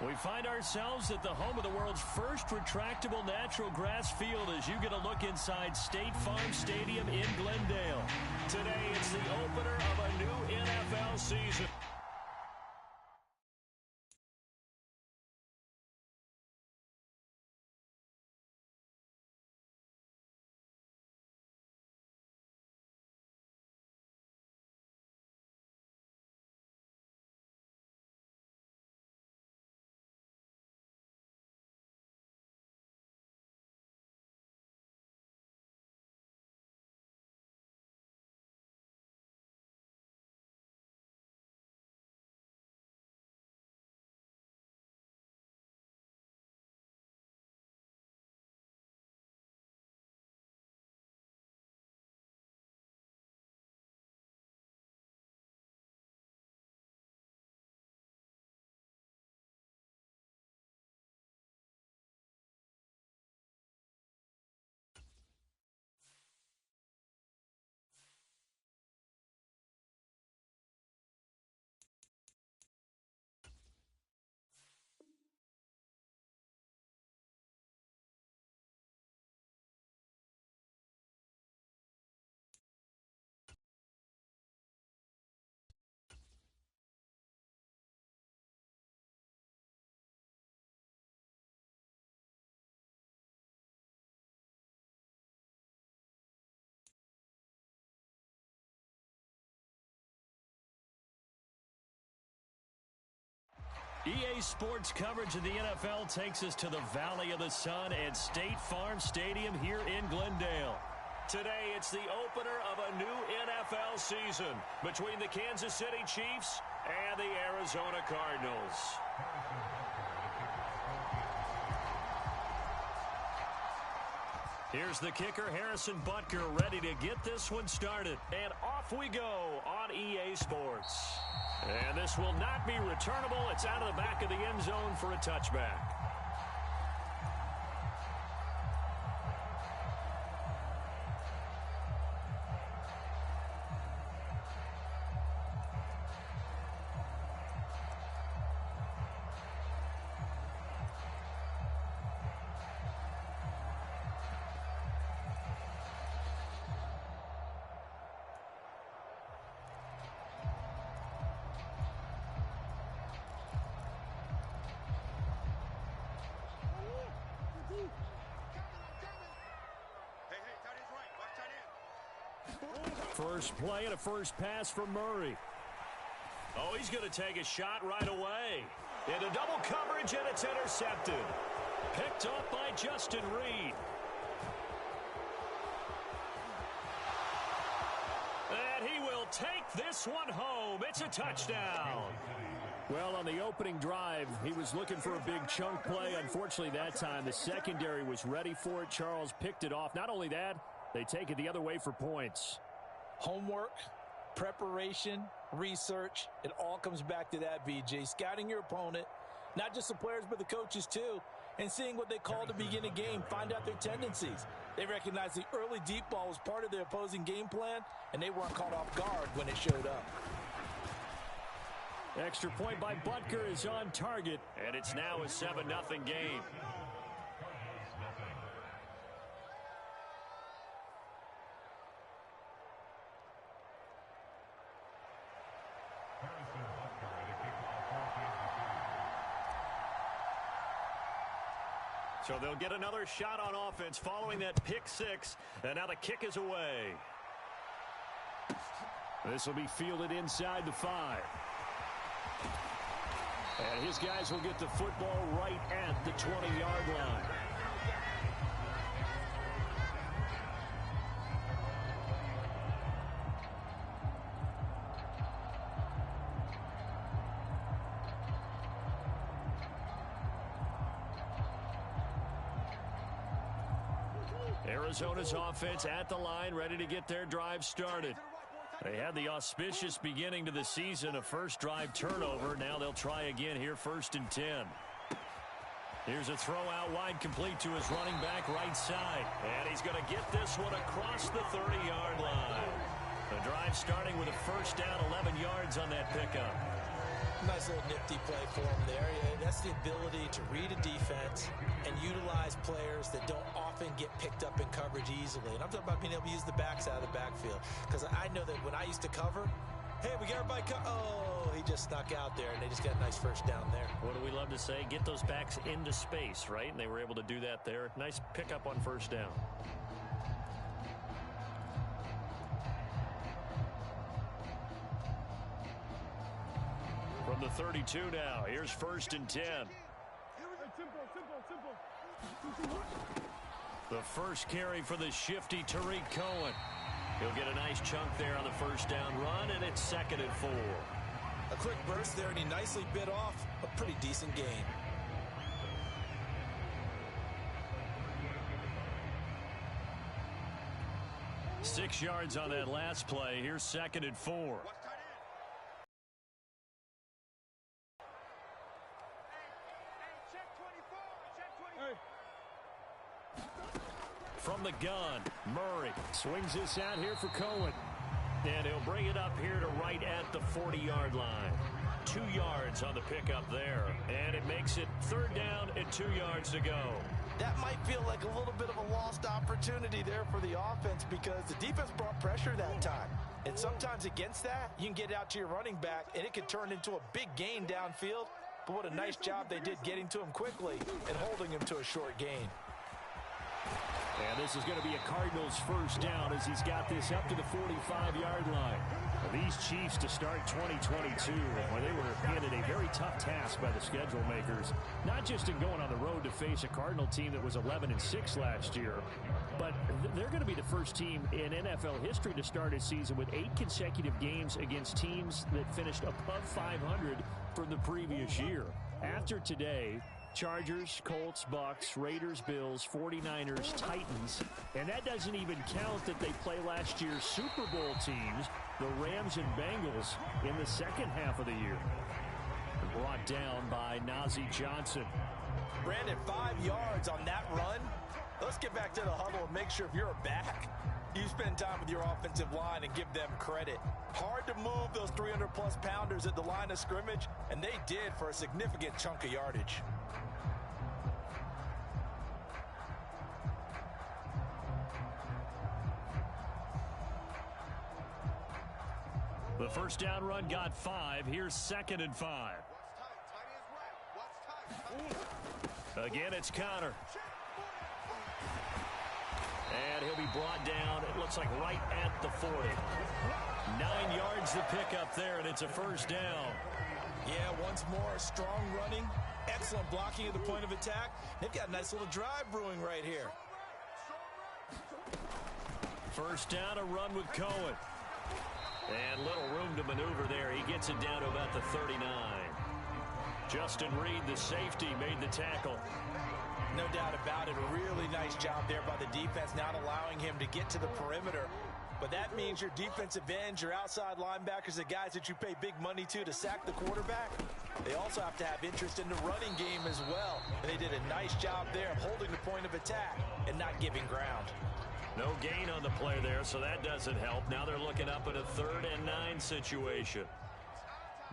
We find ourselves at the home of the world's first retractable natural grass field as you get a look inside State Farm Stadium in Glendale. Today, it's the opener of a new NFL season. EA Sports coverage of the NFL takes us to the Valley of the Sun at State Farm Stadium here in Glendale. Today, it's the opener of a new NFL season between the Kansas City Chiefs and the Arizona Cardinals. Here's the kicker, Harrison Butker, ready to get this one started. And off we go on EA Sports. And this will not be returnable. It's out of the back of the end zone for a touchback. First play and a first pass for Murray. Oh, he's going to take a shot right away. Into double coverage, and it's intercepted. Picked up by Justin Reed. And he will take this one home. It's a touchdown. Well, on the opening drive, he was looking for a big chunk play. Unfortunately, that time, the secondary was ready for it. Charles picked it off. Not only that, they take it the other way for points. Homework, preparation, research, it all comes back to that, VJ. Scouting your opponent, not just the players but the coaches too, and seeing what they call to begin a game, find out their tendencies. They recognize the early deep ball was part of their opposing game plan, and they weren't caught off guard when it showed up. Extra point by Butker is on target, and it's now a 7-0 game. So they'll get another shot on offense following that pick six, and now the kick is away. This will be fielded inside the 5. And his guys will get the football right at the 20-yard line. Arizona's offense at the line, ready to get their drive started. They had the auspicious beginning to the season, a first drive turnover. Now they'll try again here, 1st and 10. Here's a throw out wide, complete to his running back right side. And he's going to get this one across the 30-yard line. The drive starting with a first down, 11 yards on that pickup. Nice little nifty play for him there. That's the ability to read a defense and utilize players that don't often get picked up in coverage easily. And I'm talking about being able to use the backs out of the backfield. Because I know that when I used to cover, hey, we got everybody oh, he just snuck out there, and they just got a nice first down there. What do we love to say? Get those backs into space, right? And they were able to do that there. Nice pickup on first down. From the 32 now, here's 1st and 10. The first carry for the shifty Tariq Cohen. He'll get a nice chunk there on the first down run, and it's 2nd and 4. A quick burst there, and he nicely bit off a pretty decent gain. Six yards on that last play. Here's 2nd and 4. From the gun, Murray swings this out here for Cohen. And he'll bring it up here to right at the 40-yard line. 2 yards on the pickup there. And it makes it 3rd down and 2 yards to go. That might feel like a little bit of a lost opportunity there for the offense because the defense brought pressure that time. And sometimes against that, you can get out to your running back, and it can turn into a big gain downfield. But what a nice job they did getting to him quickly and holding him to a short gain. And this is going to be a Cardinals first down as he's got this up to the 45-yard line. Well, these Chiefs to start 2022, well, they were handed a very tough task by the schedule makers, not just in going on the road to face a Cardinal team that was 11-6 last year, but they're going to be the first team in NFL history to start a season with 8 consecutive games against teams that finished above 500 from the previous year. After today, Chargers, Colts, Bucks, Raiders, Bills, 49ers, Titans. And that doesn't even count that they play last year's Super Bowl teams, the Rams and Bengals, in the second half of the year. Brought down by Nazeeh Johnson. Brandon, 5 yards on that run. Let's get back to the huddle and make sure if you're a back, you spend time with your offensive line and give them credit. Hard to move those 300-plus pounders at the line of scrimmage, and they did for a significant chunk of yardage. The first down run got 5. Here's 2nd and 5. Again, it's Conner. And he'll be brought down, it looks like right at the 40. 9 yards to pick up there, and it's a first down. Yeah, once more, strong running, excellent blocking at the point of attack. They've got a nice little drive brewing right here. First down, a run with Cohen. And little room to maneuver there. He gets it down to about the 39. Justin Reed, the safety, made the tackle. No doubt about it. A really nice job there by the defense, not allowing him to get to the perimeter. But that means your defensive ends, your outside linebackers, the guys that you pay big money to sack the quarterback, they also have to have interest in the running game as well. And they did a nice job there of holding the point of attack and not giving ground. No gain on the play there, so that doesn't help. Now they're looking up at a 3rd and 9 situation.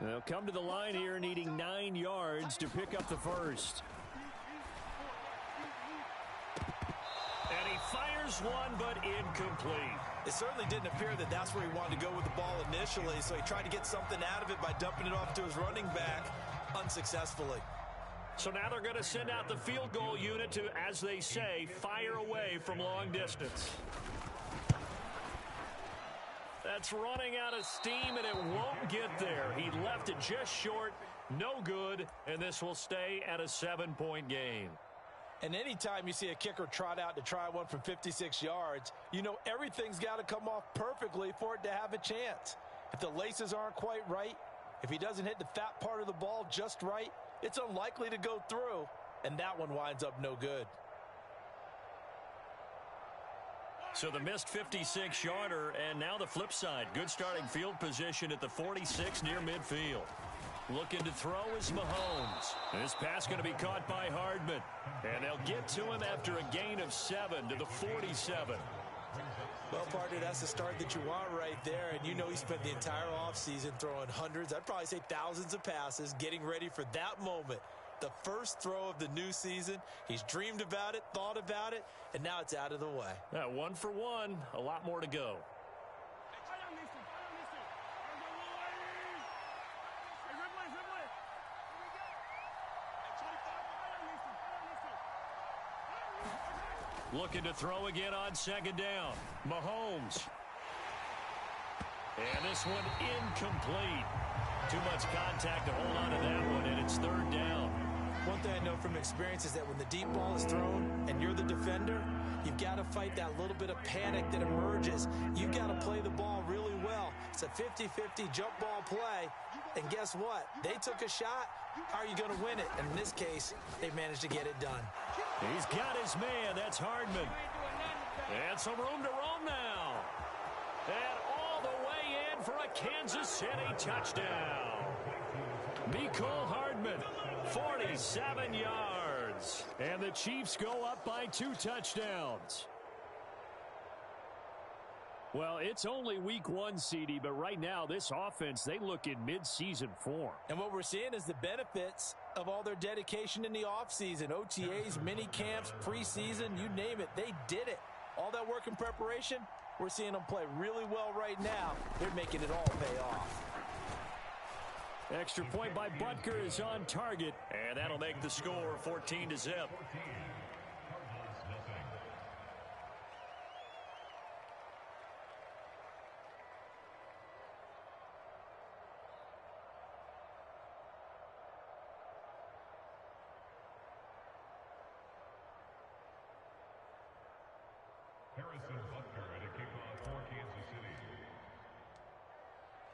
They'll come to the line here needing 9 yards to pick up the first. And he fires one, but incomplete. It certainly didn't appear that that's where he wanted to go with the ball initially, so he tried to get something out of it by dumping it off to his running back unsuccessfully. So now they're going to send out the field goal unit to, as they say, fire away from long distance. That's running out of steam, and it won't get there. He left it just short, no good, and this will stay at a 7-point game. And anytime you see a kicker trot out to try one from 56 yards, you know everything's got to come off perfectly for it to have a chance. If the laces aren't quite right, if he doesn't hit the fat part of the ball just right, it's unlikely to go through, and that one winds up no good. So the missed 56-yarder, and now the flip side. Good starting field position at the 46 near midfield. Looking to throw is Mahomes. This pass going to be caught by Hardman. And they'll get to him after a gain of 7 to the 47. Well, partner, that's the start that you want right there. And you know he spent the entire offseason throwing hundreds, I'd probably say thousands of passes, getting ready for that moment. The first throw of the new season. He's dreamed about it, thought about it, and now it's out of the way. 1 for 1, a lot more to go. Looking to throw again on second down. Mahomes. And this one incomplete. Too much contact to hold on to that one, and it's third down. One thing I know from experience is that when the deep ball is thrown and you're the defender, you've got to fight that little bit of panic that emerges. You've got to play the ball really well. It's a 50-50 jump ball play. And guess what? They took a shot. How are you going to win it? And in this case, they managed to get it done. He's got his man. That's Hardman. And some room to roam now. And all the way in for a Kansas City touchdown. Mecole Hardman, 47 yards. And the Chiefs go up by 2 touchdowns. Well, it's only week 1, CD, but right now this offense, they look in mid-season form. And what we're seeing is the benefits of all their dedication in the offseason. OTAs, mini camps, preseason, you name it, they did it. All that work in preparation, we're seeing them play really well right now. They're making it all pay off. Extra point by Butker is on target, and that'll make the score 14-0.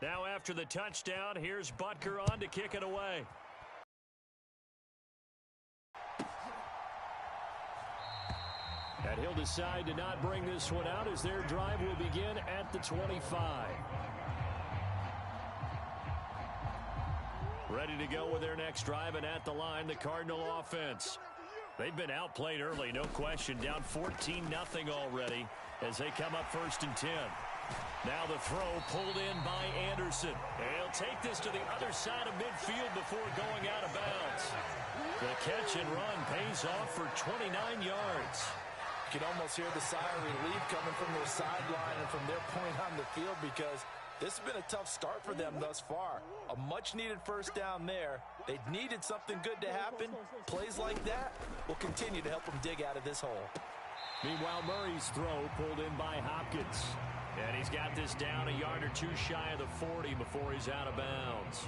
Now after the touchdown, here's Butker on to kick it away. And he'll decide to not bring this one out as their drive will begin at the 25. Ready to go with their next drive, and at the line, the Cardinal offense. They've been outplayed early, no question, down 14-0 already as they come up 1st and 10. Now the throw pulled in by Anderson. He'll take this to the other side of midfield before going out of bounds. The catch and run pays off for 29 yards. You can almost hear the sigh of relief coming from their sideline and from their point on the field because this has been a tough start for them thus far. A much-needed first down there. They needed something good to happen. Plays like that will continue to help them dig out of this hole. Meanwhile, Murray's throw pulled in by Hopkins. And he's got this down a yard or 2 shy of the 40 before he's out of bounds.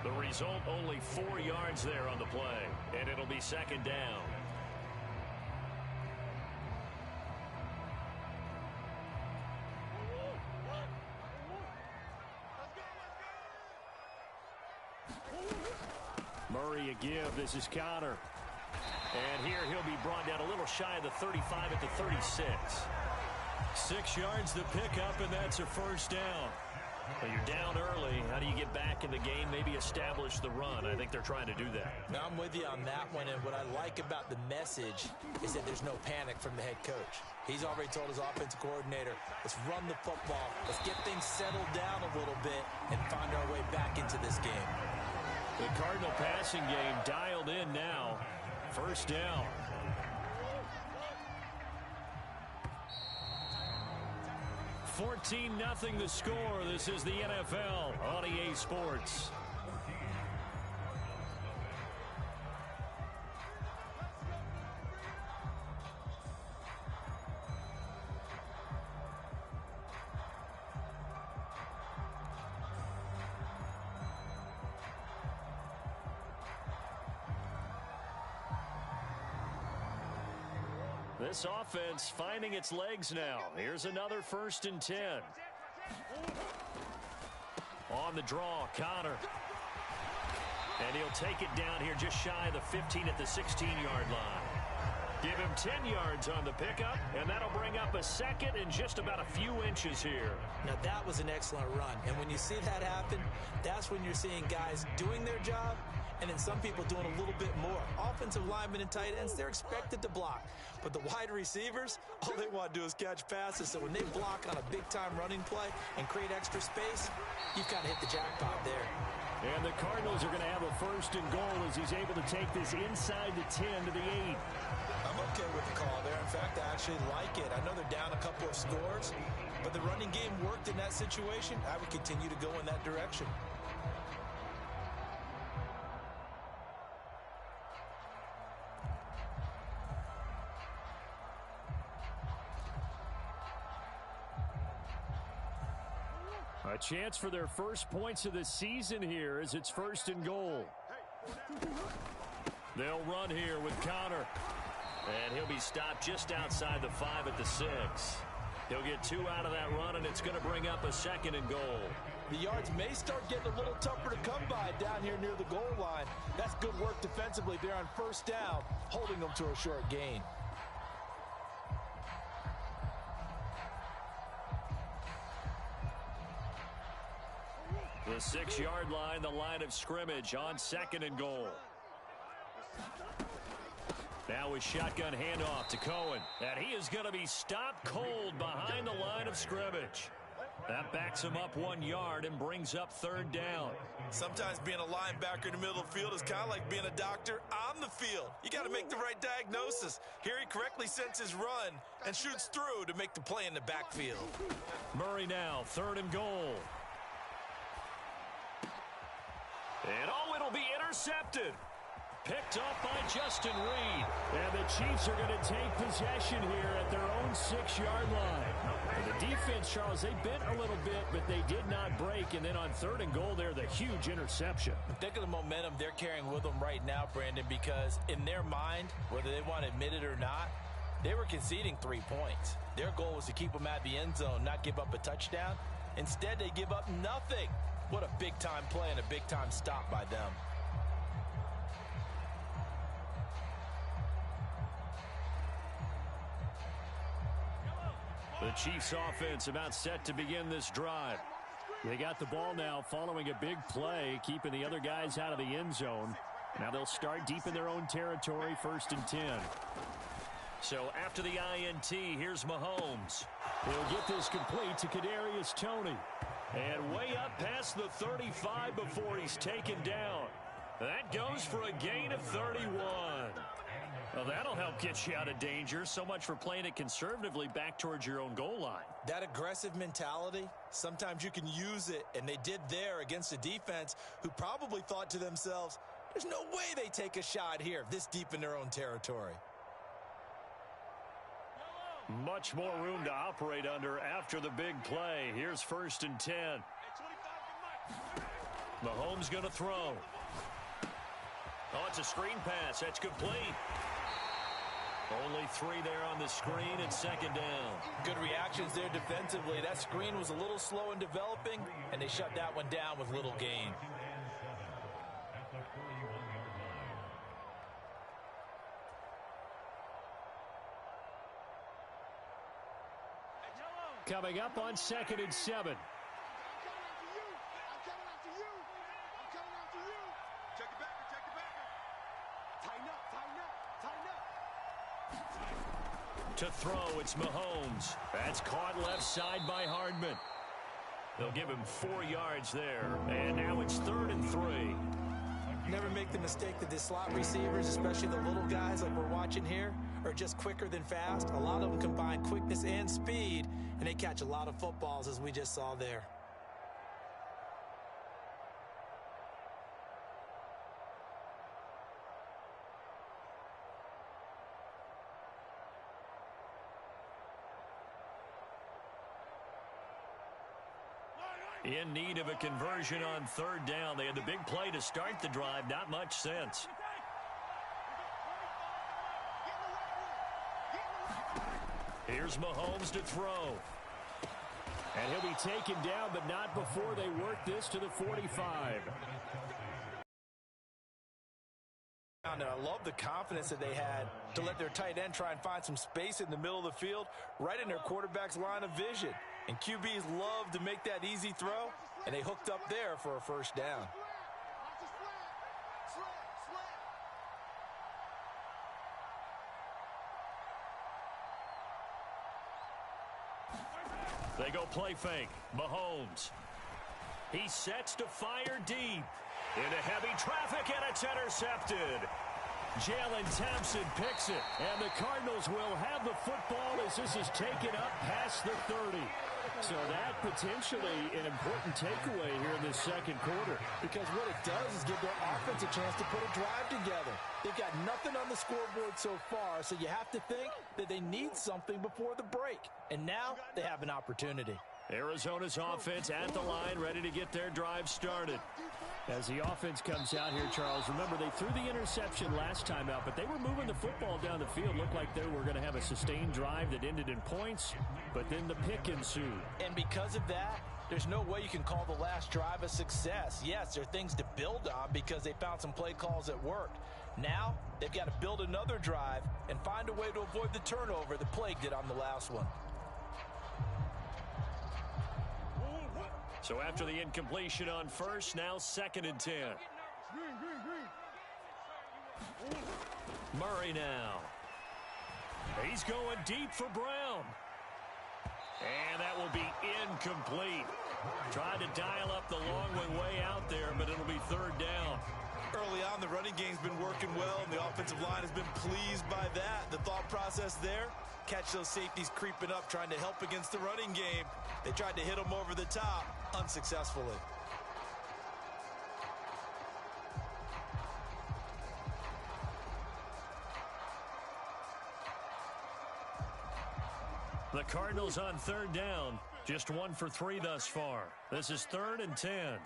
The result, only 4 yards there on the play. And it'll be second down. Murray a give. This is Connor. And here he'll be brought down a little shy of the 35 at the 36. 6 yards the pickup, and that's a first down. Well, you're down early. How do you get back in the game, maybe establish the run? I think they're trying to do that. Now, I'm with you on that one, and what I like about the message is that there's no panic from the head coach. He's already told his offensive coordinator, let's run the football, let's get things settled down a little bit and find our way back into this game. The Cardinal passing game dialed in now. First down. 14-0 the score. This is the NFL on EA Sports. This offense finding its legs now. Here's another 1st and 10. On the draw, Connor. And he'll take it down here just shy of the 15 at the 16-yard line. Give him 10 yards on the pickup, and that'll bring up a second and just about a few inches here. Now, that was an excellent run. And when you see that happen, that's when you're seeing guys doing their job and then some people doing a little bit more. Offensive linemen and tight ends, they're expected to block. But the wide receivers, all they want to do is catch passes. So when they block on a big-time running play and create extra space, you've kind of hit the jackpot there. And the Cardinals are going to have a first and goal as he's able to take this inside the 10 to the 8. I'm okay with the call there. In fact, I actually like it. I know they're down a couple of scores, but the running game worked in that situation. I would continue to go in that direction. A chance for their first points of the season here as it's first and goal. They'll run here with Connor. And he'll be stopped just outside the 5 at the 6. He'll get 2 out of that run, and it's going to bring up a second and goal. The yards may start getting a little tougher to come by down here near the goal line. That's good work defensively there on first down, holding them to a short gain. The 6-yard line, the line of scrimmage on second and goal. Now with shotgun handoff to Cohen. And he is going to be stopped cold behind the line of scrimmage. That backs him up 1 yard and brings up third down. Sometimes being a linebacker in the middle of the field is kind of like being a doctor on the field. You got to make the right diagnosis. Here he correctly sends his run and shoots through to make the play in the backfield. Murray now, third and goal. And it'll be intercepted. Picked up by Justin Reed. And the Chiefs are going to take possession here at their own 6-yard line. And the defense, Charles, they bent a little bit, but they did not break. And then on third and goal there, the huge interception. Think of the momentum they're carrying with them right now, Brandon, because in their mind, whether they want to admit it or not, they were conceding 3 points. Their goal was to keep them at the end zone, not give up a touchdown. Instead, they give up nothing. What a big-time play and a big-time stop by them. The Chiefs offense about set to begin this drive. They got the ball now following a big play, keeping the other guys out of the end zone. Now they'll start deep in their own territory, first and 10. So after the INT, here's Mahomes. He'll get this complete to Kadarius Toney. And way up past the 35 before he's taken down. That goes for a gain of 31. Well, that'll help get you out of danger. So much for playing it conservatively back towards your own goal line. That aggressive mentality, sometimes you can use it, and they did there against a defense who probably thought to themselves, there's no way they take a shot here this deep in their own territory. Much more room to operate under after the big play. Here's first and 10. Mahomes going to throw. Oh, it's a screen pass. That's complete. Only 3 there on the screen and second down. Good reactions there defensively. That screen was a little slow in developing, and they shut that one down with little gain. Coming up on second and 7. To throw, it's Mahomes. That's caught left side by Hardman. They'll give him 4 yards there. And now it's third and 3. Never make the mistake that the slot receivers, especially the little guys like we're watching here, are just quicker than fast. A lot of them combine quickness and speed, and they catch a lot of footballs, as we just saw there. In need of a conversion on third down. They had the big play to start the drive. Not much sense. Here's Mahomes to throw. And he'll be taken down, but not before they work this to the 45. And I love the confidence that they had to let their tight end try and find some space in the middle of the field, right in their quarterback's line of vision. And QBs love to make that easy throw, and they hooked up there for a first down. They go play fake. Mahomes. He sets to fire deep. Into heavy traffic, and it's intercepted. Jalen Thompson picks it, and the Cardinals will have the football as this is taken up past the 30. So that potentially an important takeaway here in this second quarter. Because what it does is give their offense a chance to put a drive together. They've got nothing on the scoreboard so far, so you have to think that they need something before the break. And now they have an opportunity. Arizona's offense at the line, ready to get their drive started. As the offense comes out here, Charles, remember they threw the interception last time out, but they were moving the football down the field. Looked like they were going to have a sustained drive that ended in points, but then the pick ensued. And because of that, there's no way you can call the last drive a success. Yes, there are things to build on because they found some play calls that worked. Now, they've got to build another drive and find a way to avoid the turnover that plagued it on the last one. So after the incompletion on first, now 2nd and 10. Murray now. He's going deep for Brown. And that will be incomplete. Tried to dial up the long way out there, but it'll be 3rd down. Early on, the running game's been working well, and the offensive line has been pleased by that. The thought process there, catch those safeties creeping up, trying to help against the running game. They tried to hit them over the top, unsuccessfully. The Cardinals on 3rd down. Just 1 for 3 thus far. This is 3rd and 10.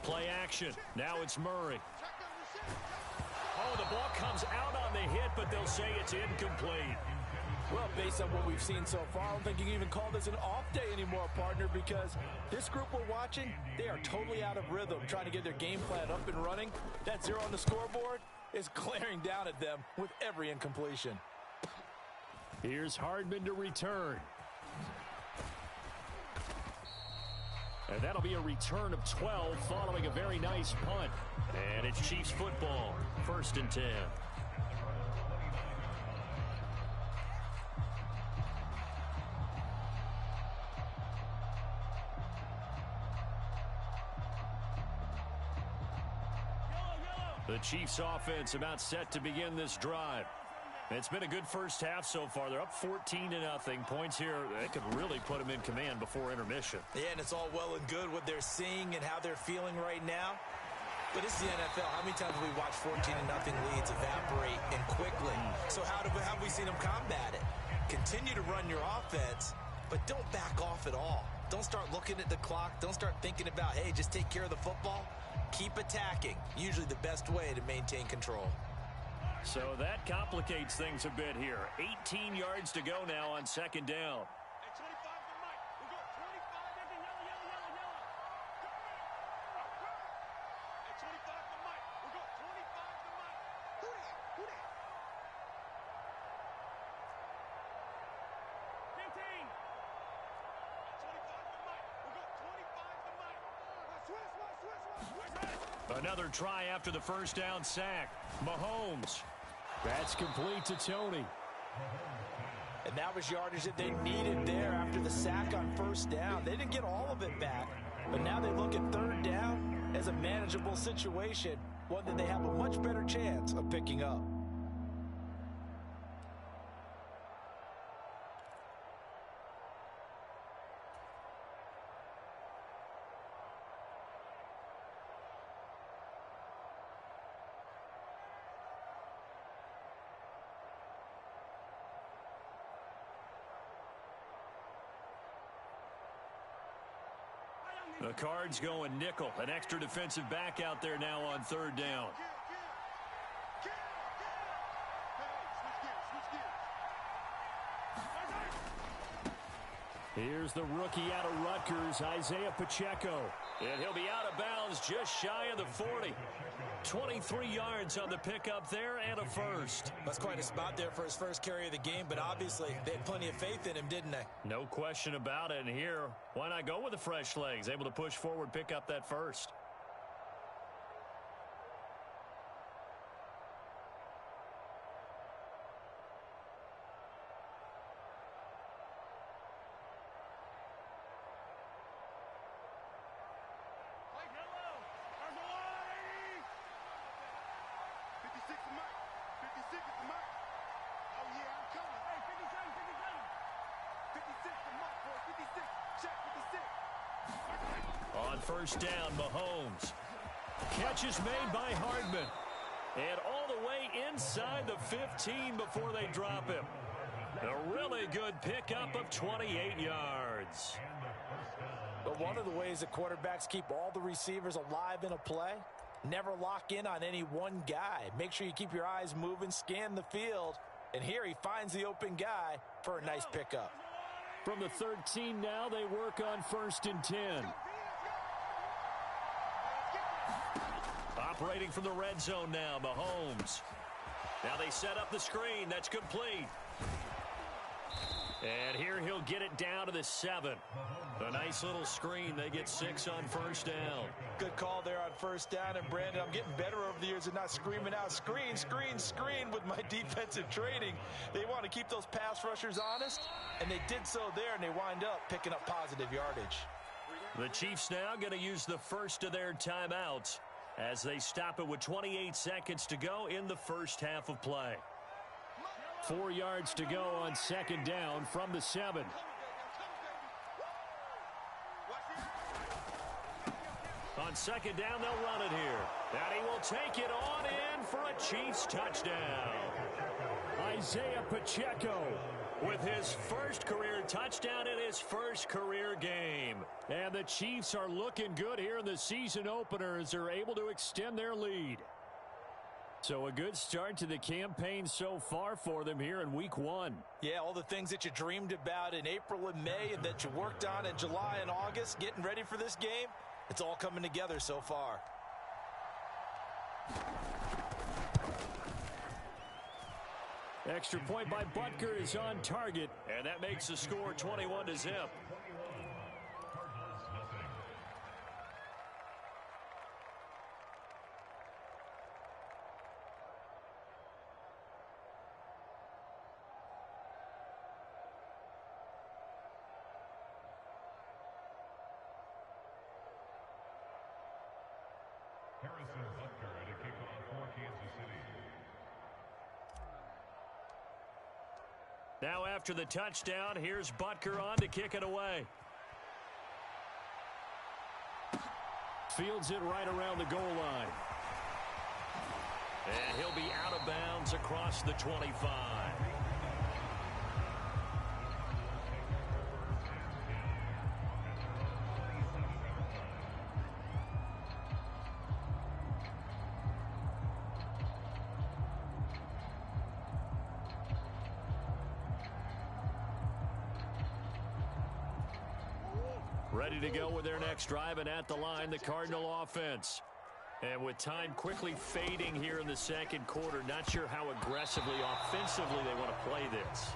Play action. Now it's Murray. Oh, the ball comes out on the hit, but they'll say it's incomplete. Well, based on what we've seen so far, I don't think you can even call this an off day anymore, partner, because this group we're watching, they are totally out of rhythm, trying to get their game plan up and running. That 0 on the scoreboard is glaring down at them with every incompletion. Here's Hardman to return. And that'll be a return of 12 following a very nice punt. And it's Chiefs football, 1st and 10. The Chiefs offense about set to begin this drive. It's been a good first half so far. They're up 14-0. Points here, they could really put them in command before intermission. Yeah, and it's all well and good what they're seeing and how they're feeling right now. But it's the NFL. How many times have we watched 14-0 leads evaporate and quickly? So how have we seen them combat it? Continue to run your offense, but don't back off at all. Don't start looking at the clock. Don't start thinking about, hey, just take care of the football. Keep attacking. Usually the best way to maintain control. So that complicates things a bit here. 18 yards to go now on 2nd down. Another try after the first down sack. Mahomes. That's complete to Tony. And that was yardage that they needed there after the sack on 1st down. They didn't get all of it back, but now they look at 3rd down as a manageable situation, one that they have a much better chance of picking up. The Cards going nickel. An extra defensive back out there now on 3rd down. Here's the rookie out of Rutgers, Isaiah Pacheco. And he'll be out of bounds just shy of the 40. 23 yards on the pickup there and a first. That's quite a spot there for his first carry of the game, but obviously they had plenty of faith in him, didn't they? No question about it. And here, why not go with the fresh legs? Able to push forward, pick up that first. On first down, Mahomes. Catch is made by Hardman. And all the way inside the 15 before they drop him. A really good pickup of 28 yards. But one of the ways that quarterbacks keep all the receivers alive in a play, never lock in on any one guy. Make sure you keep your eyes moving, scan the field. And here he finds the open guy for a nice pickup. From the 13 now, they work on first and 10. Operating from the red zone now, Mahomes. Now they set up the screen. That's complete. And here he'll get it down to the 7. A nice little screen. They get 6 on first down. Good call there on first down. And, Brandon, I'm getting better over the years and not screaming out, screen, screen, screen with my defensive training. They want to keep those pass rushers honest, and they did so there, and they wind up picking up positive yardage. The Chiefs now going to use the first of their timeouts as they stop it with 28 seconds to go in the first half of play. 4 yards to go on second down from the 7. On second down, they'll run it here. And he will take it on in for a Chiefs touchdown. Isaiah Pacheco with his first career touchdown in his first career game. And the Chiefs are looking good here in the season opener as they're able to extend their lead. So a good start to the campaign so far for them here in week 1. Yeah, all the things that you dreamed about in April and May and that you worked on in July and August, getting ready for this game, it's all coming together so far. Extra point by Butker is on target, and that makes the score 21-0. Harrison Butker to kick off for Kansas City. Now after the touchdown, here's Butker on to kick it away. Fields it right around the goal line. And he'll be out of bounds across the 25. Ready to go with their next drive, and at the line, the Cardinal offense. And with time quickly fading here in the second quarter, not sure how aggressively, offensively they want to play this.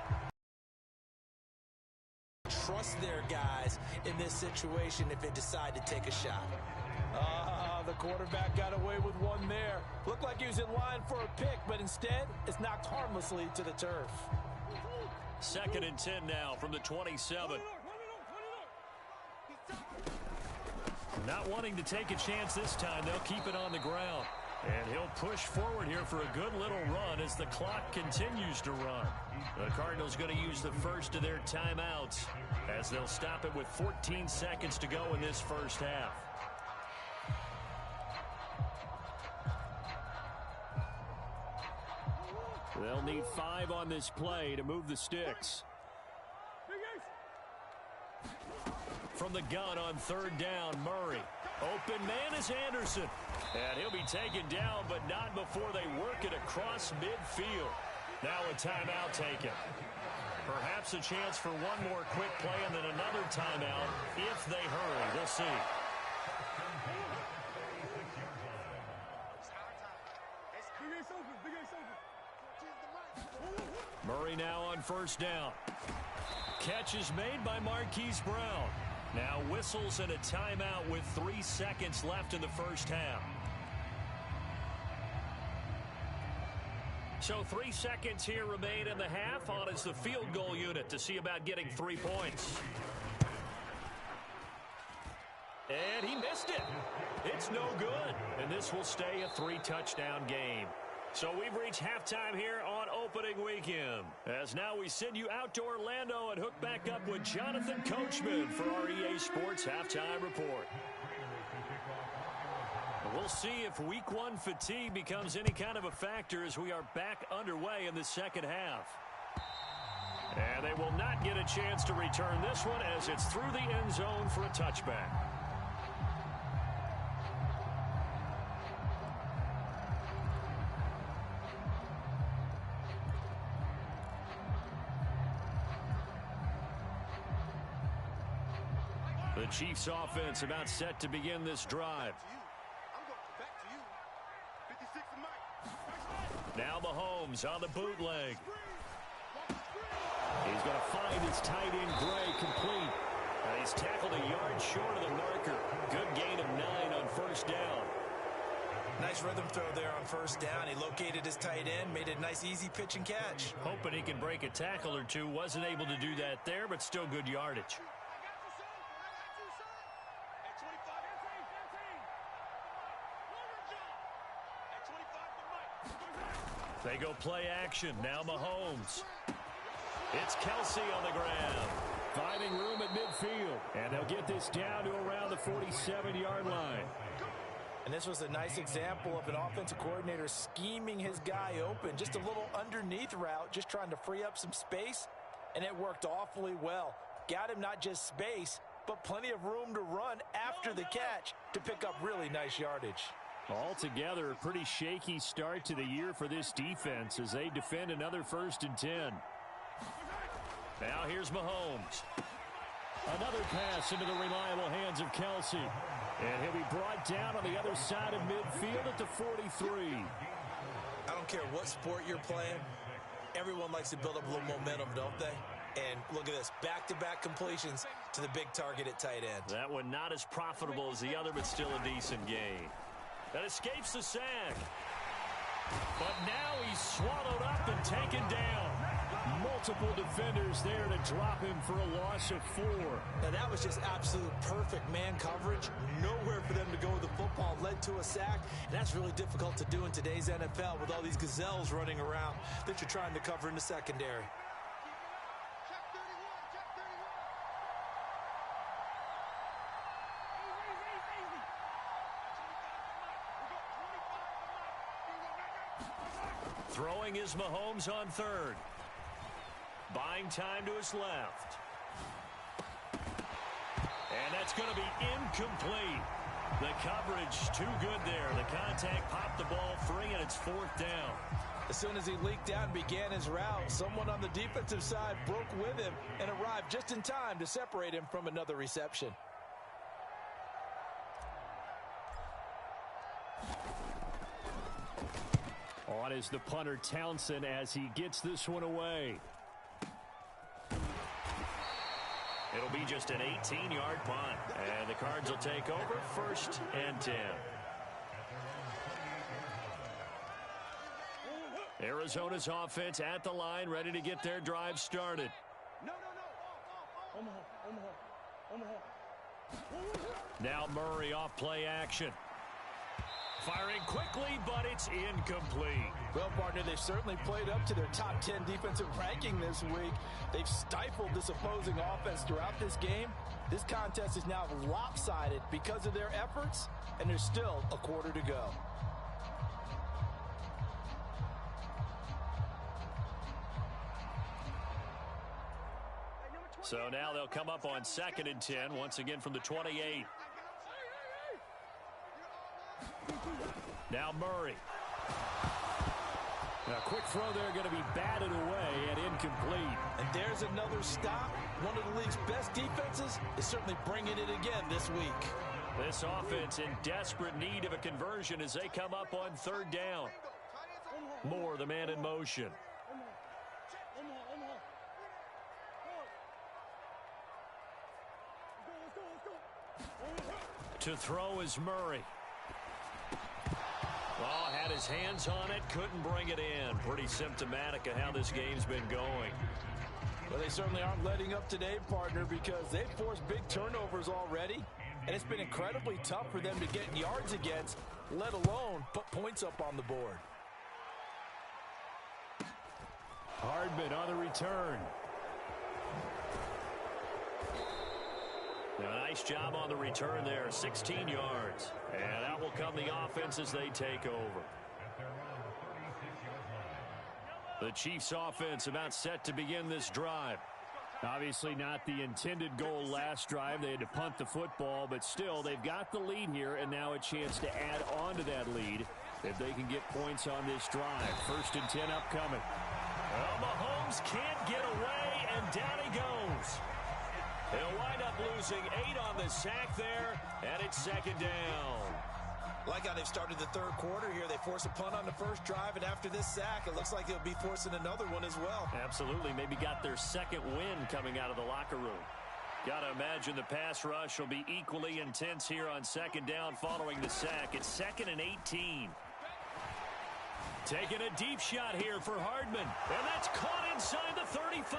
Trust their guys in this situation if they decide to take a shot. The quarterback got away with one there. Looked like he was in line for a pick, but instead, it's knocked harmlessly to the turf. Second and 10 now from the 27. Not wanting to take a chance this time, they'll keep it on the ground. And he'll push forward here for a good little run as the clock continues to run. The Cardinals going to use the first of their timeouts as they'll stop it with 14 seconds to go in this first half. They'll need 5 on this play to move the sticks. From the gun on third down, Murray. Open man is Anderson. And he'll be taken down, but not before they work it across midfield. Now a timeout taken. Perhaps a chance for one more quick play and then another timeout if they hurry. We'll see. Murray now on first down. Catch is made by Marquise Brown. Now whistles and a timeout with 3 seconds left in the first half. So 3 seconds here remain in the half. On is the field goal unit to see about getting 3 points. And he missed it. It's no good. And this will stay a 3-touchdown game. So we've reached halftime here on opening weekend. As now we send you out to Orlando and hook back up with Jonathan Coachman for our EA Sports Halftime Report. We'll see if week one fatigue becomes any kind of a factor as we are back underway in the second half. And they will not get a chance to return this one as it's through the end zone for a touchback. The Chiefs offense about set to begin this drive. Now Mahomes on the bootleg. He's going to find his tight end, Gray, complete. He's tackled a yard short of the marker. Good gain of 9 on first down. Nice rhythm throw there on first down. He located his tight end, made a nice easy pitch and catch. Hoping he can break a tackle or two. Wasn't able to do that there, but still good yardage. They go play action. Now Mahomes. It's Kelsey on the ground. Finding room at midfield. And they'll get this down to around the 47-yard line. And this was a nice example of an offensive coordinator scheming his guy open. Just a little underneath route, just trying to free up some space. And it worked awfully well. Got him not just space, but plenty of room to run after the catch to pick up really nice yardage. Altogether, a pretty shaky start to the year for this defense as they defend another 1st and 10. Now here's Mahomes. Another pass into the reliable hands of Kelsey. And he'll be brought down on the other side of midfield at the 43. I don't care what sport you're playing. Everyone likes to build up a little momentum, don't they? And look at this, back-to-back completions to the big target at tight end. That one not as profitable as the other, but still a decent gain. That escapes the sack. But now he's swallowed up and taken down. Multiple defenders there to drop him for a loss of 4. Now that was just absolute perfect man coverage. Nowhere for them to go with the football. Led to a sack. And that's really difficult to do in today's NFL with all these gazelles running around that you're trying to cover in the secondary. Throwing is Mahomes on 3rd. Buying time to his left. And that's going to be incomplete. The coverage too good there. The contact popped the ball free, and it's 4th down. As soon as he leaked out and began his route, someone on the defensive side broke with him and arrived just in time to separate him from another reception. On is the punter Townsend as he gets this one away. It'll be just an 18-yard punt. And the Cards will take over 1st and 10. Arizona's offense at the line, ready to get their drive started. Now Murray off play action. Firing quickly, but it's incomplete. Well, partner, they've certainly played up to their top 10 defensive ranking this week. They've stifled this opposing offense throughout this game. This contest is now lopsided because of their efforts, and there's still a quarter to go. So now they'll come up on 2nd and 10, once again from the 28. Now Murray. A quick throw there going to be batted away and incomplete. And there's another stop. One of the league's best defenses is certainly bringing it again this week. This offense in desperate need of a conversion as they come up on 3rd down. Moore, the man in motion. To throw is Murray. Oh, had his hands on it, couldn't bring it in. Pretty symptomatic of how this game's been going. Well, they certainly aren't letting up today, partner, because they've forced big turnovers already, and it's been incredibly tough for them to get yards against, let alone put points up on the board. Hardman on the return. Now, a nice job on the return there, 16 yards. And out will come the offense as they take over. The Chiefs offense about set to begin this drive. Obviously not the intended goal last drive. They had to punt the football, but still they've got the lead here and now a chance to add on to that lead if they can get points on this drive. 1st and 10 upcoming. Well, Mahomes can't get away, and down he goes. He'll wind up losing 8 on the sack there, and it's 2nd down. Like how they've started the 3rd quarter here. They force a punt on the first drive, and after this sack, it looks like they'll be forcing another one as well. Absolutely. Maybe got their 2nd win coming out of the locker room. Got to imagine the pass rush will be equally intense here on 2nd down following the sack. It's 2nd and 18. Taking a deep shot here for Hardman. And that's caught inside the 35.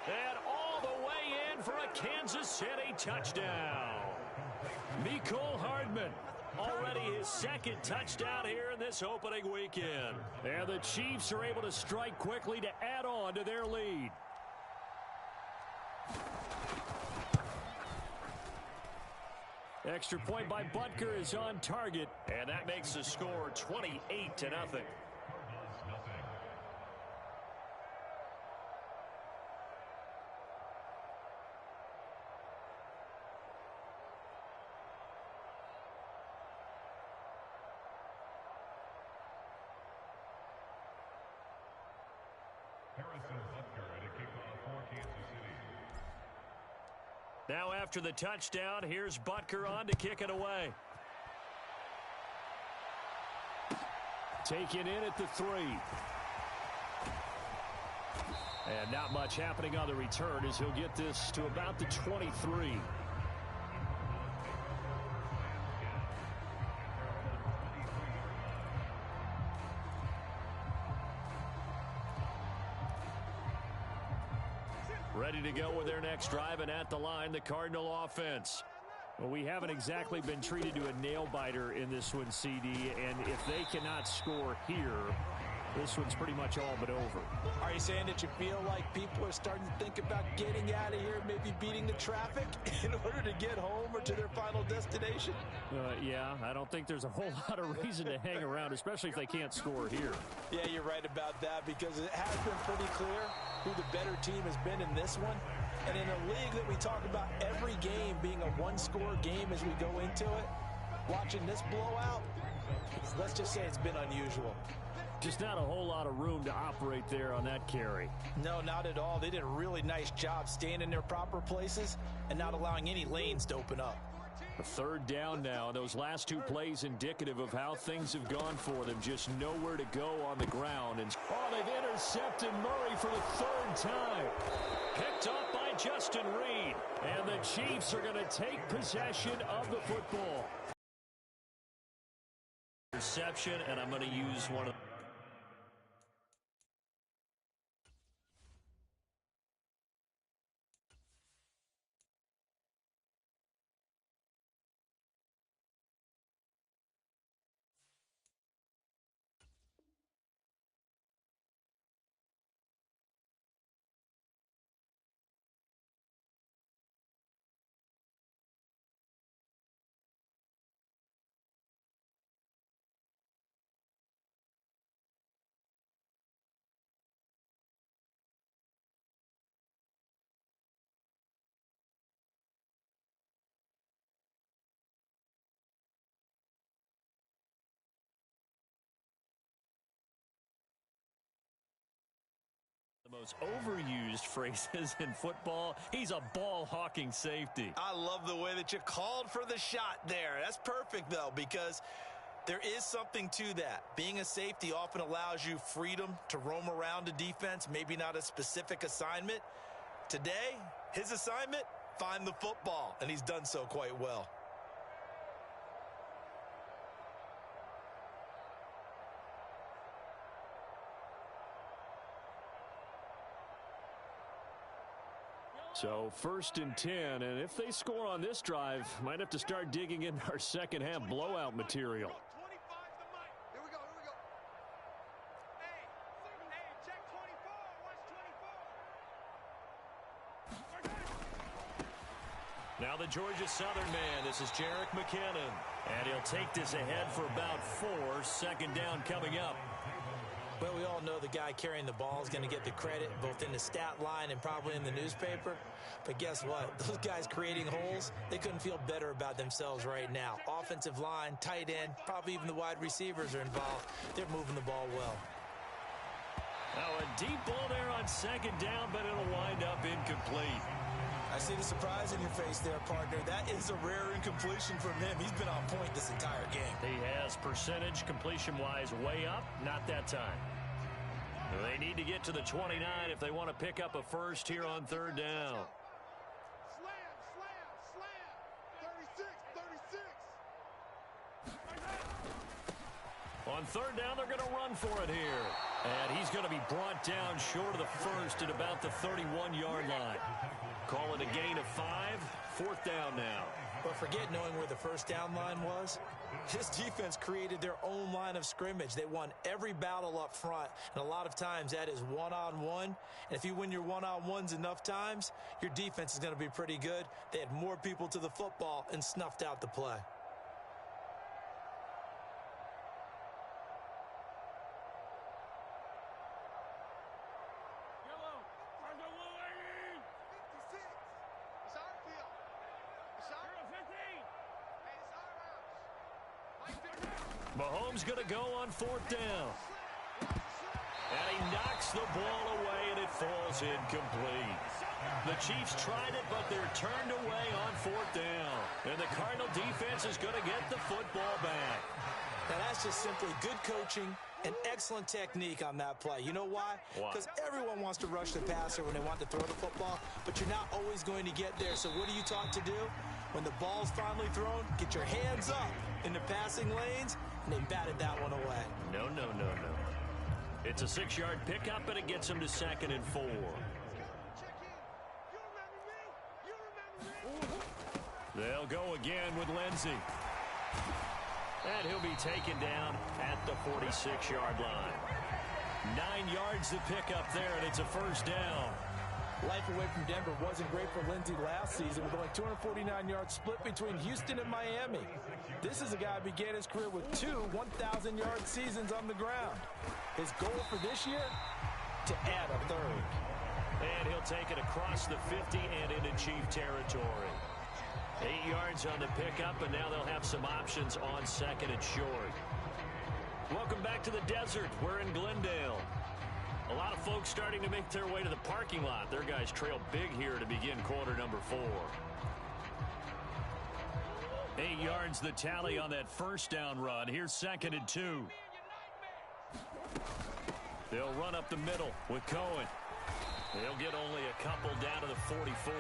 And all the way in for a Kansas City touchdown. Mecole Hardman. Already his 2nd touchdown here in this opening weekend. And the Chiefs are able to strike quickly to add on to their lead. Extra point by Butker is on target. And that makes the score 28-0. Now after the touchdown, here's Butker on to kick it away. Taken in at the 3. And not much happening on the return as he'll get this to about the 23. Ready to go with their next drive, and at the line, the Cardinal offense. Well, we haven't exactly been treated to a nail-biter in this one, CD, and if they cannot score here, this one's pretty much all but over. Are you saying that you feel like people are starting to think about getting out of here, maybe beating the traffic in order to get home or to their final destination? Yeah, I don't think there's a whole lot of reason to hang around, especially if they can't score here. Yeah, you're right about that, because it has been pretty clear who the better team has been in this one. And in a league that we talk about every game being a one-score game as we go into it, watching this blowout, let's just say it's been unusual. Just not a whole lot of room to operate there on that carry. No, not at all. They did a really nice job staying in their proper places and not allowing any lanes to open up. A 3rd down now. Those last 2 plays indicative of how things have gone for them. Just nowhere to go on the ground. And they've intercepted Murray for the 3rd time. Picked up by Justin Reed. And the Chiefs are going to take possession of the football. Interception, and I'm going to use one of most overused phrases in football. He's a ball-hawking safety. I love the way that you called for the shot there. That's perfect, though, because there is something to that. Being a safety often allows you freedom to roam around a defense, maybe not a specific assignment. Today, his assignment, find the football, and he's done so quite well. So 1st and 10, and if they score on this drive, might have to start digging into our second half blowout material. Here we go. Hey, check 24. Watch 24. Now the Georgia Southern man. This is Jerick McKinnon. And he'll take this ahead for about 4. Second down coming up. Well, we all know the guy carrying the ball is going to get the credit both in the stat line and probably in the newspaper. But guess what? Those guys creating holes, they couldn't feel better about themselves right now. Offensive line, tight end, probably even the wide receivers are involved. They're moving the ball well. Now a deep ball there on second down, but it'll wind up incomplete. I see the surprise in your face there, partner. That is a rare incompletion from him. He's been on point this entire game. He has percentage completion-wise way up. Not that time. They need to get to the 29 if they want to pick up a first here on third down. Slam, slam, slam. 36. On third down, they're going to run for it here. And he's going to be brought down short of the first at about the 31-yard line. Call it a gain of 5. Fourth down now. But forget knowing where the first down line was. This defense created their own line of scrimmage. They won every battle up front, and a lot of times that is one-on-one. And if you win your one-on-ones enough times, your defense is going to be pretty good. They had more people to the football and snuffed out the play. Mahomes going to go on fourth down. And he knocks the ball away, and it falls incomplete. The Chiefs tried it, but they're turned away on fourth down. And the Cardinal defense is going to get the football back. Now, that's just simply good coaching and excellent technique on that play. You know why? Because everyone wants to rush the passer when they want to throw the football, but you're not always going to get there. So what are you taught to do? When the ball's finally thrown, get your hands up in the passing lanes, and they batted that one away. No. It's a 6-yard pickup, and it gets them to 2nd and 4. They'll go again with Lindsey. And he'll be taken down at the 46-yard line. 9 yards to pick up there, and it's a first down. Life away from Denver wasn't great for Lindsey last season with only 249 yards split between Houston and Miami. This is a guy who began his career with 2 1,000-yard seasons on the ground. His goal for this year? To add a third. And he'll take it across the 50 and into Chief territory. 8 yards on the pickup, and now they'll have some options on second and short. Welcome back to the desert. We're in Glendale. A lot of folks starting to make their way to the parking lot. Their guys trail big here to begin quarter number 4. 8 yards the tally on that first down run. Here's 2nd and 2. They'll run up the middle with Cohen. They'll get only a couple down to the 44.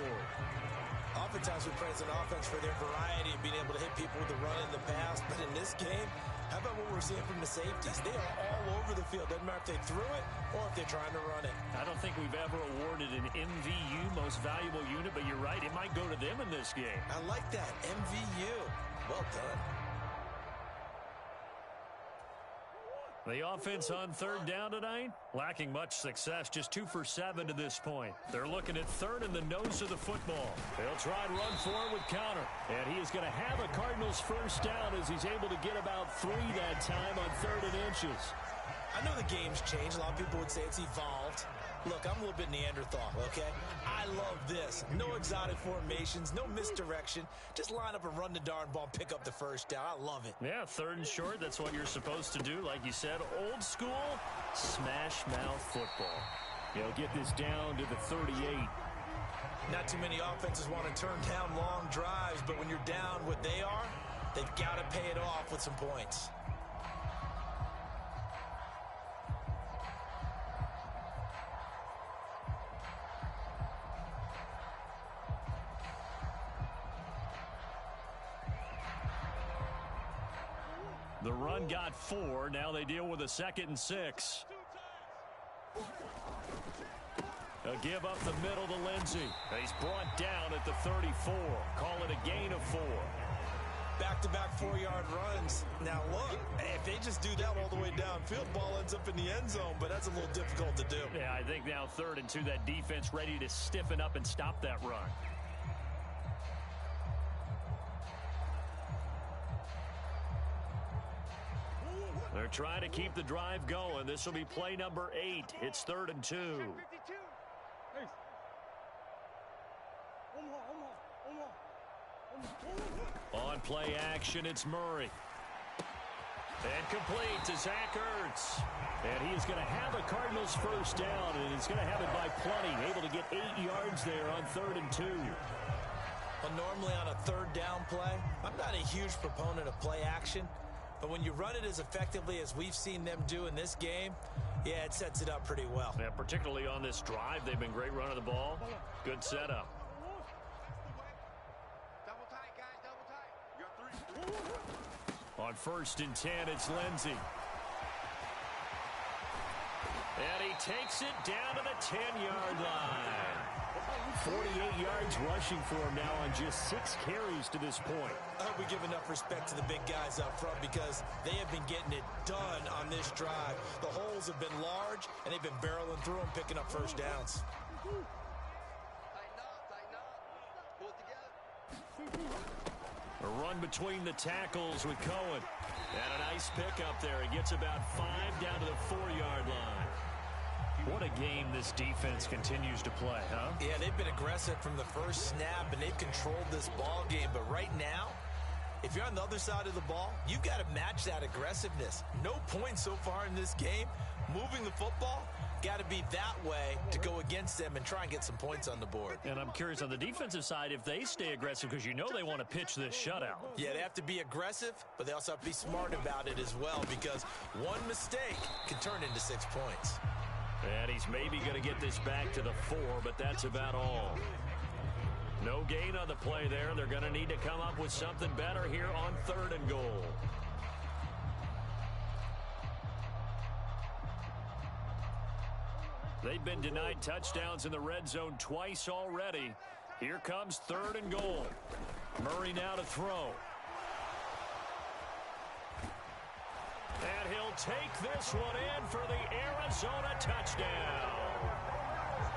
Oftentimes we praise an offense for their variety and being able to hit people with the run in the pass. But in this game, how about what we're seeing from the safeties? They are all over the field. Doesn't matter if they threw it or if they're trying to run it. I don't think we've ever awarded an MVU, most valuable unit, but you're right. It might go to them in this game. I like that. MVU. Well done. The offense on third down tonight, lacking much success, just 2 for 7 to this point. They're looking at third in the nose of the football. They'll try and run for it with Conner. And he is going to have a Cardinals first down as he's able to get about 3 that time on 3rd and inches. I know the game's changed. A lot of people would say it's evolved. Look, I'm a little bit Neanderthal, okay? I love this. No exotic formations, no misdirection. Just line up and run the darn ball, pick up the first down. I love it. Yeah, 3rd and short, that's what you're supposed to do. Like you said, old school, smash mouth football. He'll get this down to the 38. Not too many offenses want to turn down long drives, but when you're down what they are, they've got to pay it off with some points. The run got 4. Now they deal with a 2nd and 6. A give up the middle to Lindsey. He's brought down at the 34. Call it a gain of 4. Back-to-back 4-yard runs. Now look, if they just do that all the way downfield, ball ends up in the end zone, but that's a little difficult to do. Yeah, I think now 3rd and 2, that defense ready to stiffen up and stop that run. They're trying to keep the drive going. This will be play number 8. It's 3rd and 2. On play action, it's Murray. And complete to Zach Ertz. And he is going to have a Cardinals first down, and he's going to have it by plenty. Able to get 8 yards there on 3rd and 2. Well, normally on a 3rd down play, I'm not a huge proponent of play action. But when you run it as effectively as we've seen them do in this game, yeah, it sets it up pretty well. Yeah, particularly on this drive, they've been great running the ball. Good setup. Double tight, guys, double tight. You got 3. On 1st and 10, it's Lindsey. And he takes it down to the 10-yard line. 48 yards rushing for him now on just 6 carries to this point. I hope we give enough respect to the big guys up front because they have been getting it done on this drive. The holes have been large, and they've been barreling through them, picking up first downs. Tighten up. Pull it together. A run between the tackles with Cohen. And a nice pickup there. He gets about 5 down to the 4-yard line. What a game this defense continues to play, huh? Yeah, they've been aggressive from the first snap, and they've controlled this ball game. But right now, if you're on the other side of the ball, you've got to match that aggressiveness. No points so far in this game. Moving the football, got to be that way to go against them and try and get some points on the board. And I'm curious on the defensive side if they stay aggressive because you know they want to pitch this shutout. Yeah, they have to be aggressive, but they also have to be smart about it as well because one mistake can turn into 6 points. And he's maybe going to get this back to the 4, but that's about all. No gain on the play there. They're going to need to come up with something better here on 3rd and goal. They've been denied touchdowns in the red zone twice already. Here comes 3rd and goal. Murray now to throw. And he'll take this one in for the Arizona touchdown.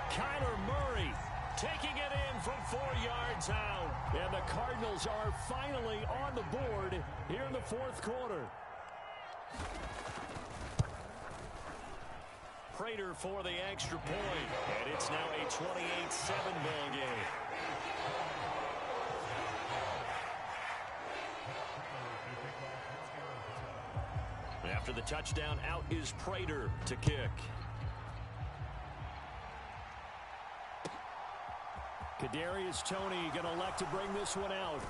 Kyler Murray taking it in from 4 yards out. And the Cardinals are finally on the board here in the 4th quarter. Prater for the extra point. And it's now a 28-7 ball game. After the touchdown, out is Prater to kick. Kadarius Toney going to elect to bring this one out.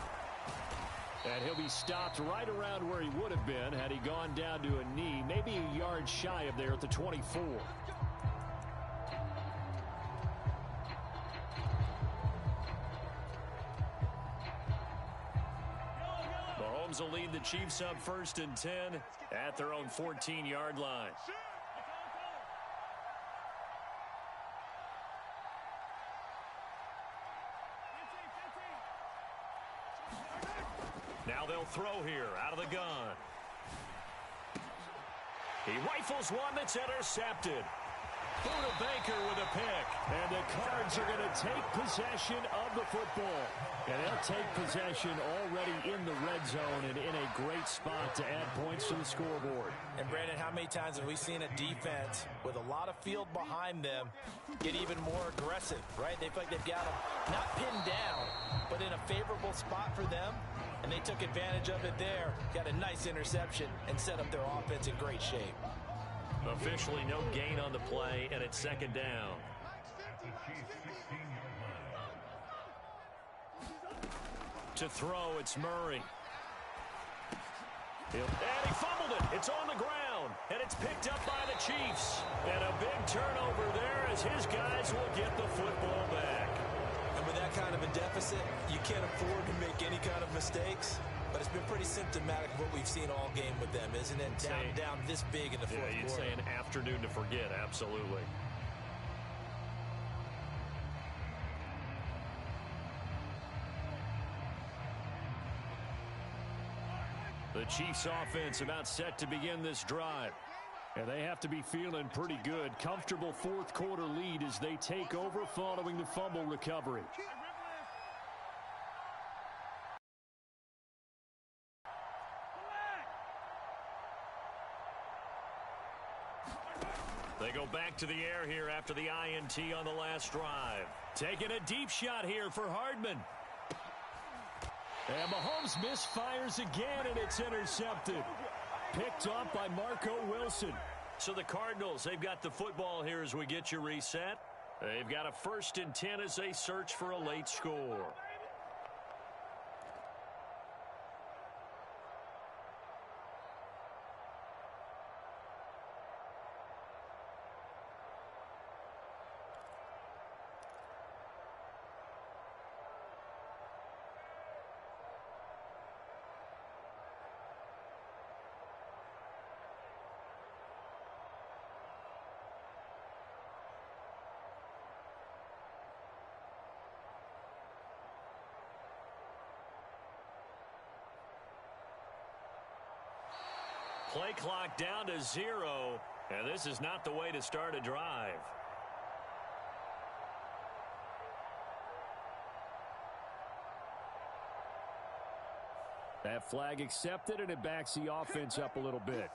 And he'll be stopped right around where he would have been had he gone down to a knee, maybe a yard shy of there at the 24. Mahomes will lead the Chiefs up 1st and 10 at their own 14-yard line. Now they'll throw here out of the gun. He rifles one that's intercepted. Buda Baker with a pick. And the Cards are going to take possession of the football. And they'll take possession already in the red zone and in a great spot to add points to the scoreboard. And Brandon, how many times have we seen a defense with a lot of field behind them get even more aggressive, right? They feel like they've got them not pinned down, but in a favorable spot for them. And they took advantage of it there, got a nice interception, and set up their offense in great shape. Officially no gain on the play, and it's 2nd down. To throw, it's Murray. And he fumbled it. It's on the ground, and it's picked up by the Chiefs. And a big turnover there as his guys will get the football back. And with that kind of a deficit, you can't afford to make any kind of mistakes. But it's been pretty symptomatic of what we've seen all game with them, isn't it? Down this big in the 4th quarter. Yeah, you'd say an afternoon to forget, absolutely. The Chiefs offense about set to begin this drive. And they have to be feeling pretty good. Comfortable 4th quarter lead as they take over following the fumble recovery. go back to the air here after the INT on the last drive. Taking a deep shot here for Hardman. And Mahomes misfires again, and it's intercepted. Picked off by Marco Wilson. So the Cardinals, they've got the football here as we get you reset. They've got a 1st and 10 as they search for a late score. Play clock down to 0, and this is not the way to start a drive. That flag accepted, and it backs the offense up a little bit.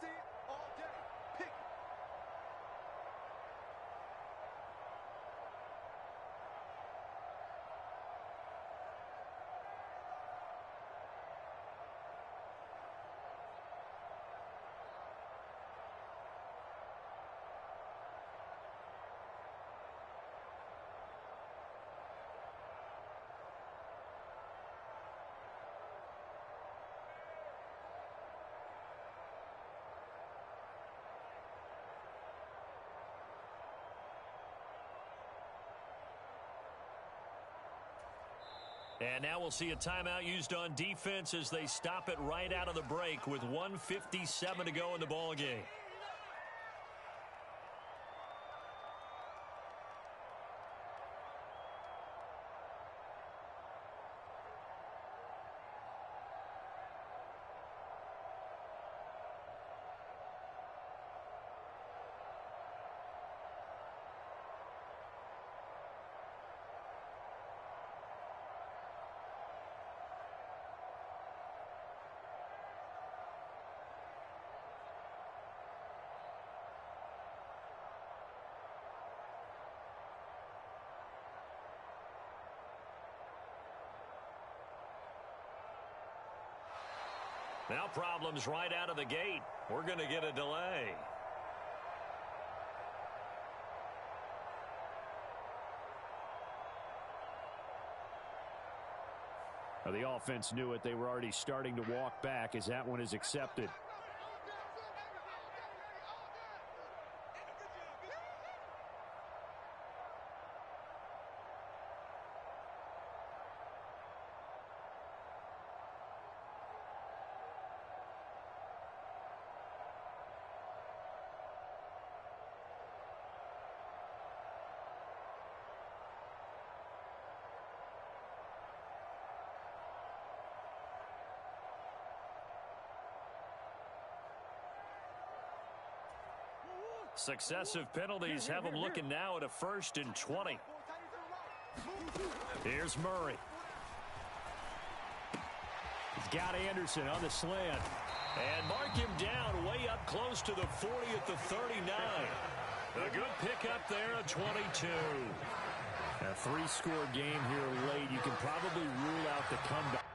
And now we'll see a timeout used on defense as they stop it right out of the break with 1:57 to go in the ballgame. Now problems right out of the gate. We're going to get a delay. Now, the offense knew it. They were already starting to walk back as that one is accepted. Successive penalties have them looking now at a 1st and 20. Here's Murray. He's got Anderson on the slant. And mark him down way up close to the 40 at the 39. A good pickup there, a 22. A 3-score game here late. You can probably rule out the comeback.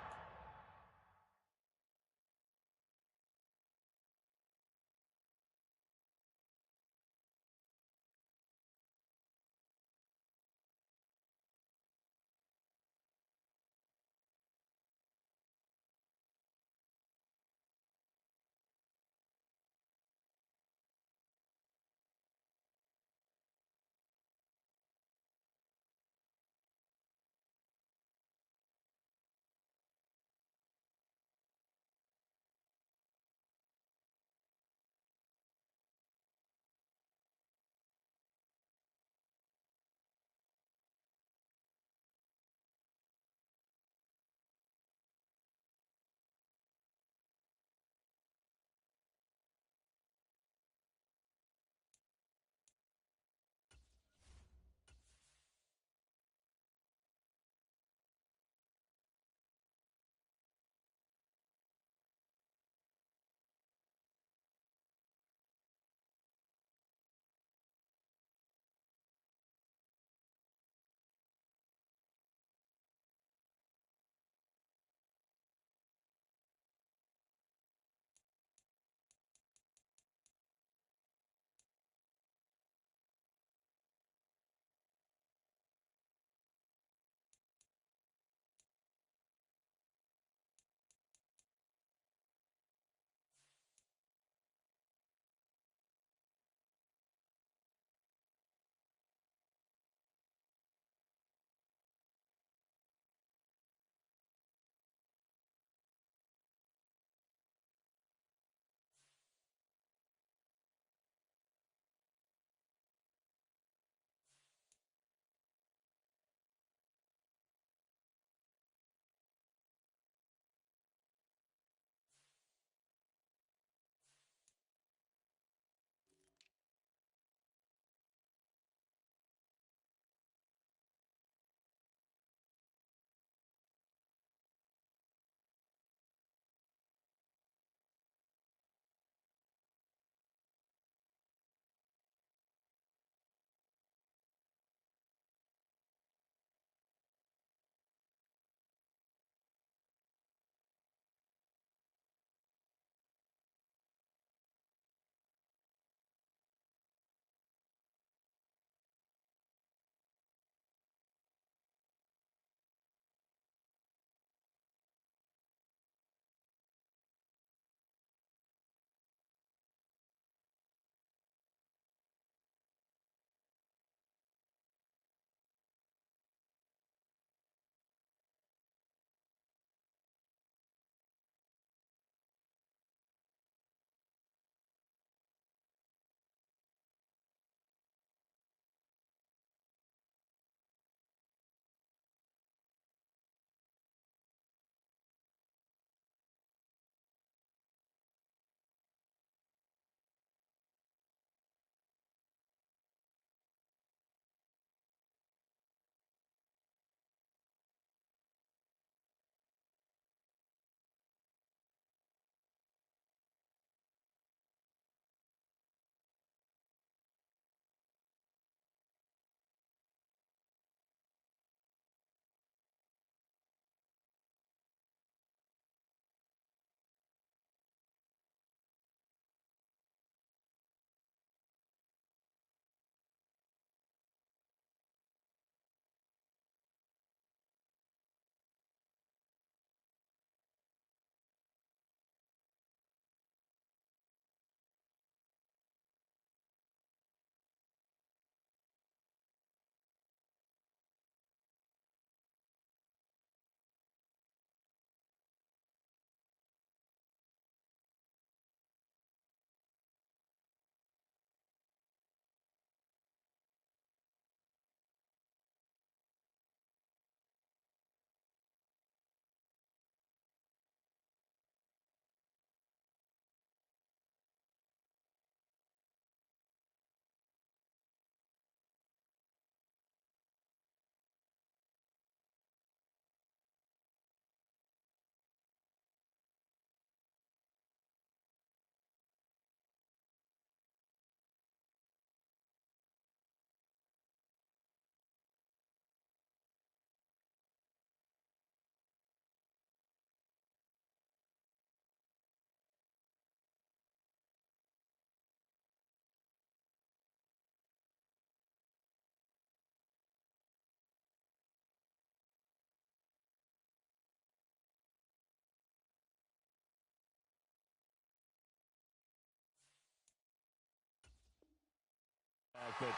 but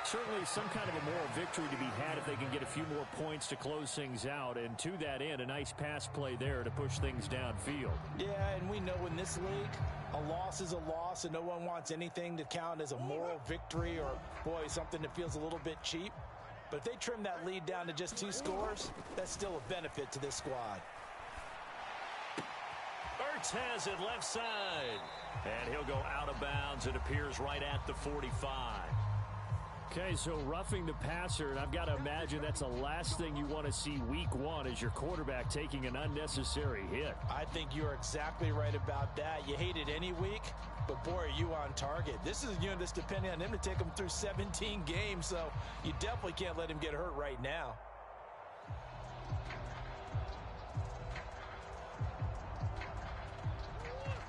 certainly some kind of a moral victory to be had if they can get a few more points to close things out. And to that end, a nice pass play there to push things downfield. Yeah, and we know in this league, a loss is a loss, and no one wants anything to count as a moral victory or, boy, something that feels a little bit cheap. But if they trim that lead down to just 2 scores, that's still a benefit to this squad. Ertz has it left side. And he'll go out of bounds. It appears right at the 45. Okay, so roughing the passer, and I've got to imagine that's the last thing you want to see week 1 as your quarterback taking an unnecessary hit. I think you're exactly right about that. You hate it any week, but boy, are you on target. This is a unit that's depending on him to take him through 17 games, so you definitely can't let him get hurt right now.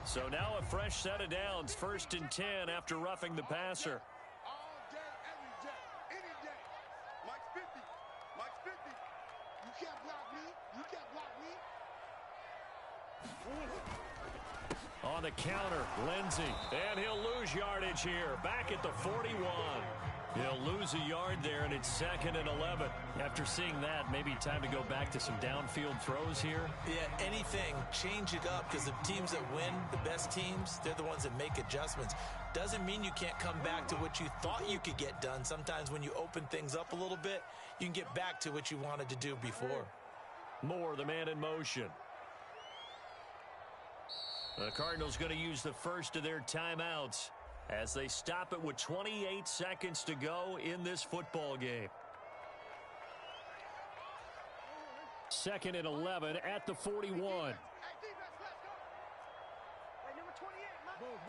So now a fresh set of downs, 1st and 10 after roughing the passer. All day, every day, any day. Mike's 50. Mike's 50. You can't block me. You can't block me. On the counter, Lindsey. And he'll lose yardage here. Back at the 41. He'll lose a yard there, and it's 2nd and 11. After seeing that, maybe time to go back to some downfield throws here. Yeah, anything. Change it up, because the teams that win, the best teams, they're the ones that make adjustments. Doesn't mean you can't come back to what you thought you could get done. Sometimes when you open things up a little bit, you can get back to what you wanted to do before. Moore, the man in motion. The Cardinals going to use the first of their timeouts as they stop it with 28 seconds to go in this football game. 2nd and 11 at the 41.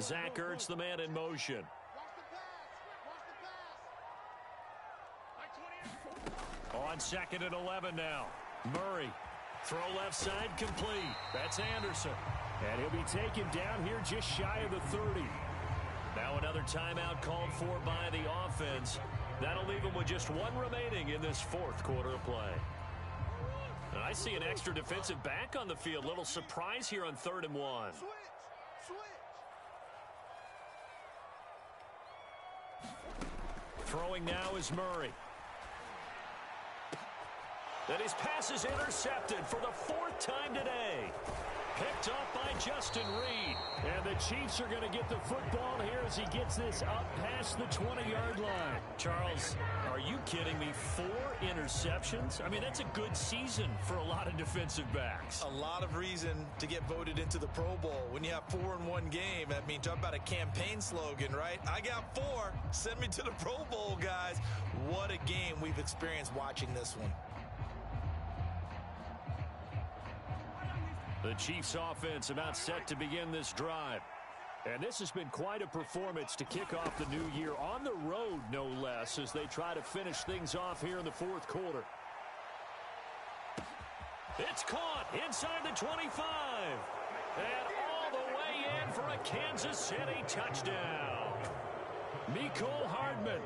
Zach Ertz, the man in motion. On 2nd and 11 now. Murray. Throw left side complete. That's Anderson. And he'll be taken down here just shy of the 30. Now another timeout called for by the offense. That'll leave them with just 1 remaining in this 4th quarter of play. And I see an extra defensive back on the field. Little surprise here on 3rd and 1. Throwing now is Murray. And his pass is intercepted for the 4th time today. Picked up by Justin Reed. And the Chiefs are going to get the football here as he gets this up past the 20-yard line. Charles, are you kidding me? 4 interceptions? I mean, that's a good season for a lot of defensive backs. A lot of reason to get voted into the Pro Bowl. When you have 4 in one game, I mean, talk about a campaign slogan, right? I got 4. Send me to the Pro Bowl, guys. What a game we've experienced watching this one. The Chiefs offense about set to begin this drive. And this has been quite a performance to kick off the new year on the road, no less, as they try to finish things off here in the 4th quarter. It's caught inside the 25. And all the way in for a Kansas City touchdown. Mecole Hardman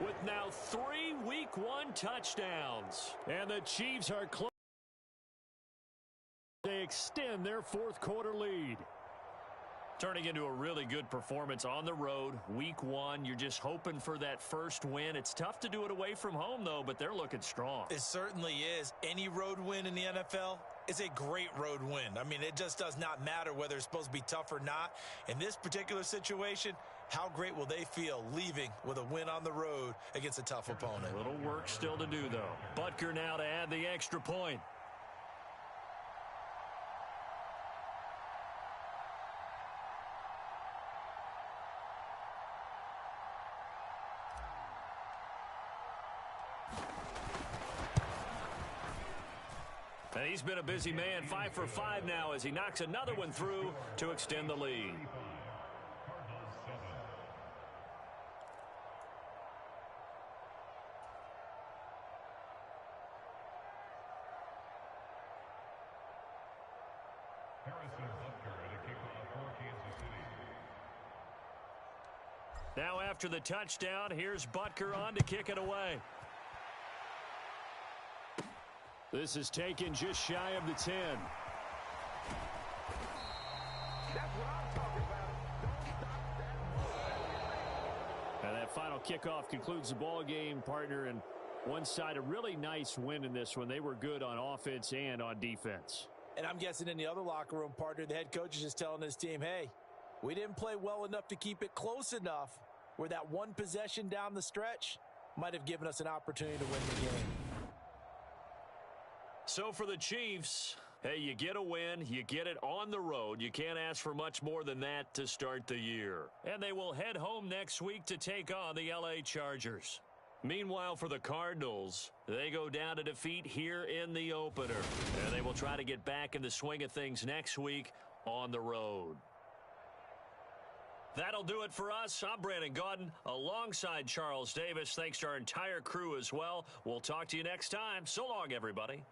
with now 3 Week 1 touchdowns. And the Chiefs are close. They extend their 4th quarter lead. Turning into a really good performance on the road. Week 1, you're just hoping for that first win. It's tough to do it away from home, though, but they're looking strong. It certainly is. Any road win in the NFL is a great road win. I mean, it just does not matter whether it's supposed to be tough or not. In this particular situation, how great will they feel leaving with a win on the road against a tough opponent? A little work still to do, though. Butker now to add the extra point. And he's been a busy man, 5 for 5 now as he knocks another one through to extend the lead. Harrison Butker at a kickoff for Kansas City. Now after the touchdown, here's Butker on to kick it away. This is taken just shy of the 10. That's what I'm talking about. And that final kickoff concludes the ball game, partner, and one side a really nice win in this one. They were good on offense and on defense. And I'm guessing in the other locker room, partner, the head coach is just telling his team, hey, we didn't play well enough to keep it close enough where that one possession down the stretch might have given us an opportunity to win the game. So for the Chiefs, hey, you get a win, you get it on the road. You can't ask for much more than that to start the year. And they will head home next week to take on the LA Chargers. Meanwhile, for the Cardinals, they go down to defeat here in the opener. And they will try to get back in the swing of things next week on the road. That'll do it for us. I'm Brandon Gaudin alongside Charles Davis. Thanks to our entire crew as well. We'll talk to you next time. So long, everybody.